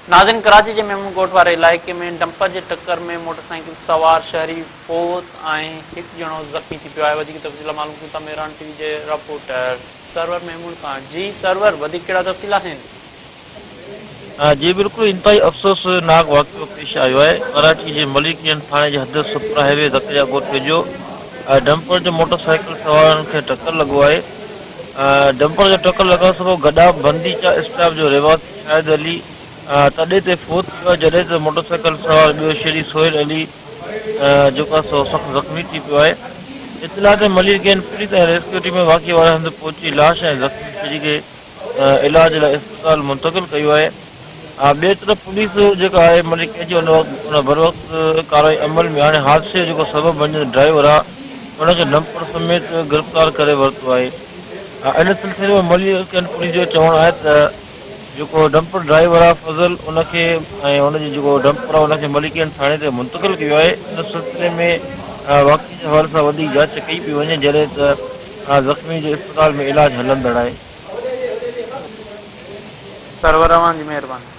नाज़रीन, कराची के मेमून कोट वारे इलाइक़े में डंपर के टक्कर में मोटरसाइकिल सवार शहरी फोत एक जणो ज़ख़्मी थी पियो आहे। वधीक तफ़सील मालूम कयूं था मेहरान टीवी के रिपोर्टर सरवर मेमून का। जी सरवर, वधीक कहिड़ा तफ़सील आहिनि? जी बिल्कुल, इंतहाई अफ़सोसनाक वाक़ियो पेश आयो है। कराची के मलिकियन थाने जे हद सुपरा हाईवे ज़करिया कोट वेझो डंपर जो मोटरसाइकिल सवारनि खे टक्कर लॻो आहे। डंपर जो टक्कर लॻण सबबि गॾा बंदीचा स्टाफ जो रिवासी शाहिद अली तॾहिं ते फोत थियो आहे, जॾहिं त मोटरसाइकिल सवार ॿियो शहरी सोहेल अली जेको आहे सो सख़्तु ज़ख़्मी थी पियो आहे। इतिलाह ते मलिकियन पुलिस ऐं रेस्क्यू टीम वाक़ई वारनि हंधि पहुची लाश ऐं ज़ख़्मी शहरी खे इलाज लाइ इस्पताल मुंतक़िल कयो आहे। ॿिए तरफ़ पुलिस जेका आहे मलिकियन जी उन बर वक़्तु कार्रवाई अमल में हाणे हादसे जो जेको सबबु बणिजंदड़ ड्राइवर आहे उनखे डंपर समेत गिरफ़्तार करे वरितो आहे। इन सिलसिले में मलिकियन पुलिस जो चवणु आहे त जेको डंपर ड्राइवर आहे फज़ल उनखे ऐं हुनजो जेको डंपर आहे उनखे मलिकियन थाणे ते मुंतक़िल कयो आहे। इन सिलसिले में वाक़ई जे हवाले सां वधीक जांच कई पई वञे, जॾहिं त ज़ख़्मी जो इस्पताल में इलाज हलंदड़ आहे। सरवर, अवां जी महिरबानी।